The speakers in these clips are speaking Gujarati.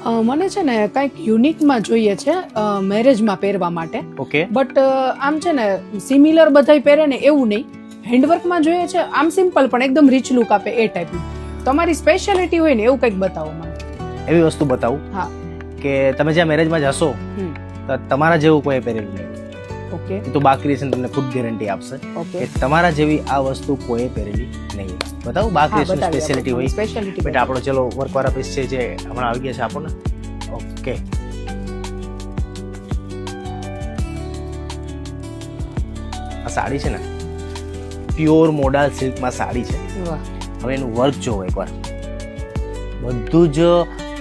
મને છે ને કંઈક યુનિકમાં જોઈએ છે મેરેજમાં પહેરવા માટે. ઓકે. બટ આમ છે ને સિમિલર બધાય પહેરે ને એવું નહીં, હેન્ડવર્કમાં જોઈએ છે. આમ સિમ્પલ પણ એકદમ રીચ લુક આપે એ ટાઈપનું. તમારી સ્પેશિયાલિટી હોય ને એવું કંઈક બતાવો મને. એવી વસ્તુ બતાવું હા. કે તમે જ્યાં મેરેજમાં જશો તો તમારા જેવું કોઈ પહેરેલું નહીં. ઓકે. એ તો બા ક્રિએશન તમને ખુદ ગેરંટી આપશે ઓકે. કે તમારા જેવી આ વસ્તુ કોઈ પહેરેલી નહીં. બતાવું બા ક્રિએશન સ્પેશિયાલિટી હોય. સ્પેશિયાલિટી બેટા આપણો ચલો વર્કવાળા પીસ છે જે હમણાં આવી ગયા છે, આપો ને. ઓકે. આ સાડી છે ને પ્યોર મોડાલ સિલ્કમાં સાડી છે. વાહ. હવે એનું વર્ક જોવો એકવાર. બધું જ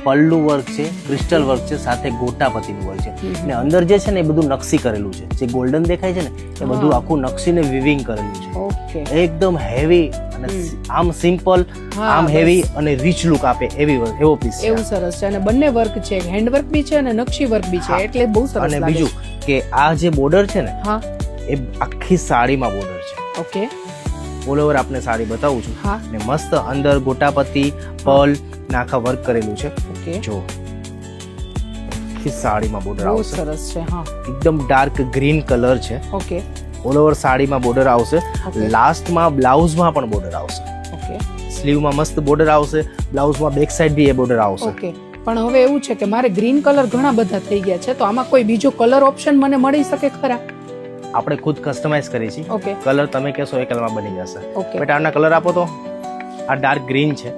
પલ્લુ વર્ક છે, ક્રિસ્ટલ વર્ક છે, સાથે ગોટાપતિનું વર્ક છે. અને અંદર જે છે ને એ બધું નકશી કરેલું છે. જે ગોલ્ડન દેખાય છે ને એ બધું આખું નકશીને વિવિંગ કરેલું છે. ઓકે. એકદમ હેવી અને આમ સિમ્પલ, હા, આમ બસ. હેવી અને રીચ લુક આપે એવી એવો પીસ છે. એવું સરસ છે. અને બંને વર્ક છે, હેન્ડવર્ક બી છે અને નકશી વર્ક બી છે, હા. એટલે બહુ સરસ અને લાગે બીજું છે. કે આ જે બોર્ડર છે ને હા. એ આખી સાડીમાં બોર્ડર છે. ઓકે. ઓલ ઓવર આપને સાડી બતાવું છું. હા. ને મસ્ત અંદર ગોટાપતિ, પર્લ ને આખા વર્ક કરેલું છે. ઓકે. જો આખી સાડીમાં બોર્ડર બહુ આવશે. સરસ છે. હા. એકદમ ડાર્ક ગ્રીન કલર છે. ઓકે. ઓલ ઓવર સાડીમાં બોર્ડર આવશે. Okay. લાસ્ટમાં બ્લાઉઝમાં પણ બોર્ડર આવશે. ઓકે. સ્લીવમાં મસ્ત બોર્ડર આવશે. બ્લાઉઝમાં બેક સાઈડ બી એ બોર્ડર આવશે. ઓકે. પણ હવે એવું છે કે મારે ગ્રીન કલર ઘણા બધા થઈ ગયા છે, તો આમાં કોઈ બીજો કલર ઓપ્શન મને મળી શકે ખરા? આપણે ખુદ કસ્ટમાઇઝ કરી છે. ઓકે. કલર તમે કહેશો એ કલરમાં બની જશે. ઓકે. બેટા આના કલર આપો તો. આ ડાર્ક ગ્રીન છે.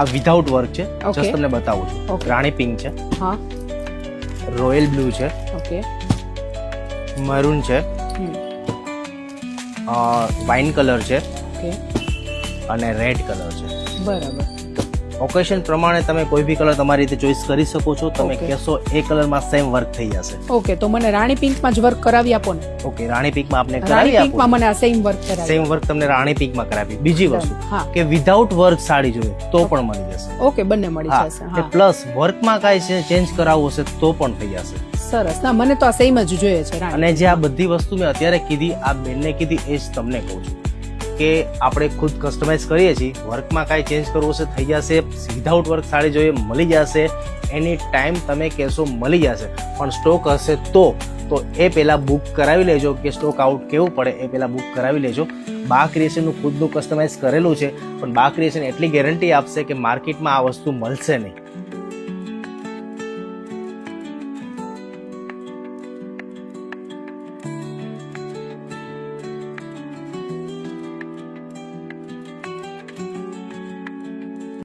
આ વિધાઉટ વર્ક છે. Okay. જસ્ટ તમને બતાવું છું. Okay. રાણી પિંક છે, હા. રોયલ બ્લુ છે, ઓકે. મરૂન છે, વાઇન કલર છે ઓકે. અને રેડ કલર છે. બરાબર. ઓકેશન પ્રમાણે તમે કોઈ બી કલર તમારી રીતે ચોઈસ કરી શકો છો. તમે Okay. કહેશો એ કલરમાં સેમ વર્ક થઈ જશે. ઓકે. તો મને રાણી પિંકમાં જ વર્ક કરાવી આપો ને. ઓકે. રાણી પિંકમાં આપણે રાણી કરાવી પિંકમાં આપો. મને આ સેમ વર્ક કરાવી. સેમ વર્ક તમને રાણી પિંકમાં કરાવી. બીજી વસ્તુ હા. કે વિધાઉટ વર્ક સાડી જોઈએ તો પણ મળી જશે. ઓકે. બંને મળી હા. જશે. કે હા. પ્લસ વર્કમાં કાંઈ છે ચેન્જ કરાવવું હશે તો પણ થઈ જશે. સરસ. ના, મને તો આ સેમ જ જોઈએ છે રાણી. અને જે આ બધી વસ્તુ મેં અત્યારે કીધી, આ બેનને કીધી, એ જ તમને કહું છું કે આપણે ખુદ કસ્ટમાઇઝ કરીએ છીએ. વર્કમાં કાંઈ ચેન્જ કરવું હશે થઈ જશે. વિધાઉટ વર્ક સાડી જોઈએ મળી જશે. એની ટાઈમ તમે કહેશો મળી જશે. પણ સ્ટોક હશે તો એ પહેલાં બુક કરાવી લેજો કે સ્ટોક આઉટ કેવું પડે એ પહેલાં બુક કરાવી લેજો. બા ક્રિએશનનું ખુદનું કસ્ટમાઇઝ કરેલું છે, પણ બા ક્રિએશન એટલી ગેરંટી આપશે કે માર્કેટમાં આ વસ્તુ મળશે નહીં.